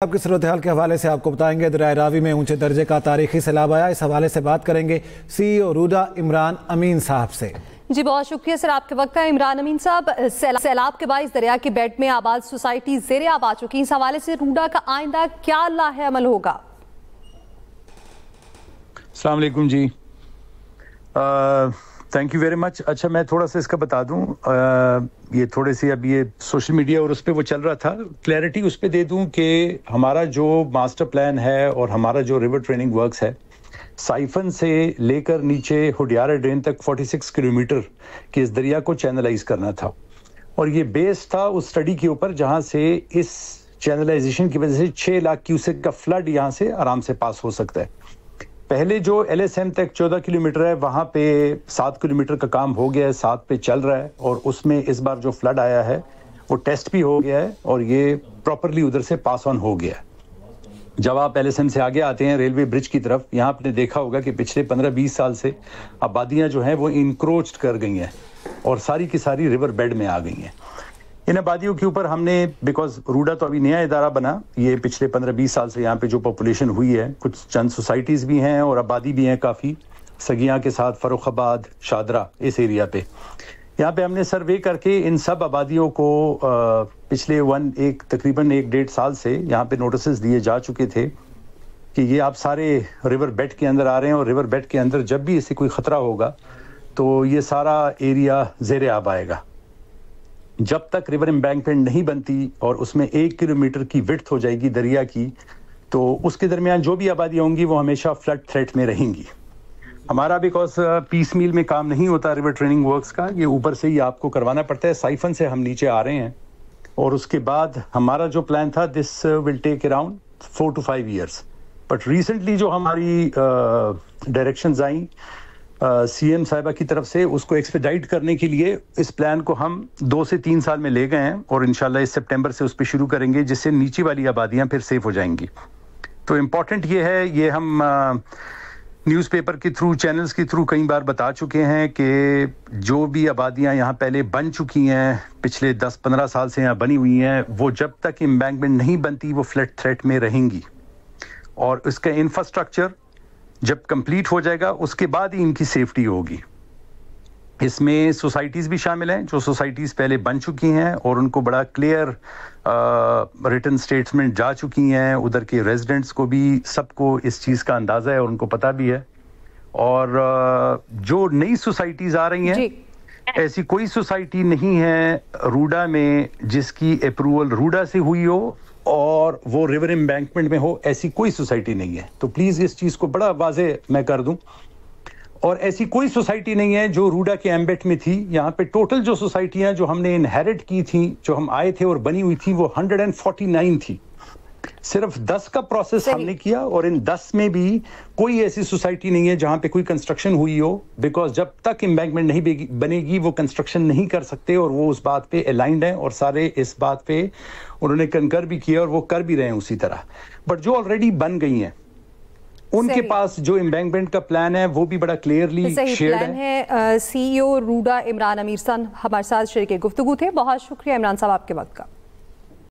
आपकी सूरत-ए-हाल के हवाले से आपको बताएंगे दरियाए रावी में ऊंचे दर्जे का तारीखी सैलाब आया। इस हवाले से बात करेंगे CEO रूडा इमरान अमीन साहब से। जी बहुत शुक्रिया सर आपके वक्त का। इमरान अमीन साहब, सैलाब के बाइस दरिया के बेड में आबाद सोसाइटी ज़ेरे आब आ चुकी। इस हवाले से रूडा का आइंदा क्या लाहे अमल होगा? अस्सलाम वालेकुम जी, थैंक यू वेरी मच। अच्छा, मैं थोड़ा सा इसका बता दूं, ये थोड़े से अब ये सोशल मीडिया और उस पर वो चल रहा था, क्लैरिटी उस पर दे दूं कि हमारा जो मास्टर प्लान है और हमारा जो रिवर ट्रेनिंग वर्क्स है, साइफन से लेकर नीचे हुडियारा ड्रेन तक 46 किलोमीटर के इस दरिया को चैनलाइज करना था। और ये बेस था उस स्टडी के ऊपर जहां से इस चैनलाइजेशन की वजह से 6 लाख क्यूसेक का फ्लड यहाँ से आराम से पास हो सकता है। पहले जो LSM तक 14 किलोमीटर है, वहां पे 7 किलोमीटर का काम हो गया है, 7 पे चल रहा है। और उसमें इस बार जो फ्लड आया है वो टेस्ट भी हो गया है और ये प्रॉपरली उधर से पास ऑन हो गया है। जब आप LSM से आगे आते हैं रेलवे ब्रिज की तरफ, यहाँ आपने देखा होगा कि पिछले 15-20 साल से आबादियां जो हैं वो इंक्रोच्ड कर गई हैं और सारी की सारी रिवर बेड में आ गई हैं। इन आबादियों के ऊपर हमने, बिकॉज रूडा तो अभी नया इदारा बना, ये पिछले 15-20 साल से यहाँ पे जो पॉपुलेशन हुई है, कुछ चंद सोसाइटीज़ भी हैं और आबादी भी हैं काफ़ी, सगियाँ के साथ फर्रुखाबाद, शादरा, इस एरिया पे। यहाँ पे हमने सर्वे करके इन सब आबादियों को पिछले तकरीबन 1-1.5 साल से यहाँ पे नोटिस दिए जा चुके थे कि ये आप सारे रिवर बेड के अंदर आ रहे हैं और रिवर बेड के अंदर जब भी इससे कोई ख़तरा होगा तो ये सारा एरिया ज़ेरे आब आएगा। जब तक रिवर एम्बैंकमेंट नहीं बनती और उसमें 1 किलोमीटर की विड्थ हो जाएगी दरिया की, तो उसके दरमियान जो भी आबादियाँ होंगी वो हमेशा फ्लड थ्रेट में रहेंगी। हमारा बिकॉज पीस मील में काम नहीं होता रिवर ट्रेनिंग वर्क्स का, ये ऊपर से ही आपको करवाना पड़ता है। साइफन से हम नीचे आ रहे हैं और उसके बाद हमारा जो प्लान था, this will take around 4 to 5 years। But recently जो हमारी डायरेक्शंस आई CM साहिबा की तरफ से, उसको एक्सपेडाइट करने के लिए इस प्लान को हम 2 से 3 साल में ले गए हैं और इंशाल्लाह इस सितंबर से उस पर शुरू करेंगे, जिससे नीचे वाली आबादियां फिर सेफ हो जाएंगी। तो इम्पॉर्टेंट ये है, ये हम न्यूज़पेपर के थ्रू, चैनल्स के थ्रू कई बार बता चुके हैं कि जो भी आबादियां यहाँ पहले बन चुकी हैं, पिछले 10-15 साल से यहाँ बनी हुई हैं, वो जब तक एम्बैंकमेंट नहीं बनती वो फ्लड थ्रेट में रहेंगी। और इसका इंफ्रास्ट्रक्चर जब कंप्लीट हो जाएगा उसके बाद ही इनकी सेफ्टी होगी। इसमें सोसाइटीज़ भी शामिल हैं जो सोसाइटीज़ पहले बन चुकी हैं और उनको बड़ा क्लियर रिटन स्टेटमेंट जा चुकी हैं। उधर के रेजिडेंट्स को भी, सबको इस चीज़ का अंदाज़ा है और उनको पता भी है। और जो नई सोसाइटीज़ आ रही हैं, ऐसी कोई सोसाइटी नहीं है रूडा में जिसकी अप्रूवल रूडा से हुई हो और वो रिवर एम्बैंकमेंट में हो, ऐसी कोई सोसाइटी नहीं है। तो प्लीज इस चीज को बड़ा वाजे मैं कर दूं। और ऐसी कोई सोसाइटी नहीं है जो रूडा के एम्बेट में थी। यहाँ पे टोटल जो सोसाइटियां जो हमने इनहेरिट की थी, जो हम आए थे और बनी हुई थी, वो 149 थी। सिर्फ 10 का प्रोसेस हमने किया और इन 10 में भी कोई ऐसी सोसाइटी नहीं है जहां पे कोई कंस्ट्रक्शन हुई हो, बिकॉज जब तक एम्बैंकमेंट नहीं बनेगी वो कंस्ट्रक्शन नहीं कर सकते। और वो उस बात पे अलाइंड है और सारे इस बात पे उन्होंने कंकर भी किया और वो कर भी रहे हैं उसी तरह। बट जो ऑलरेडी बन गई हैं उनके पास जो एम्बैंकमेंट का प्लान है वो भी बड़ा क्लियरली शेयर्ड है। CEO रूडा इमरान अमीर सन हमारे साथ शरीक गुफ्तगू थे। बहुत शुक्रिया इमरान साहब आपके वक्त का।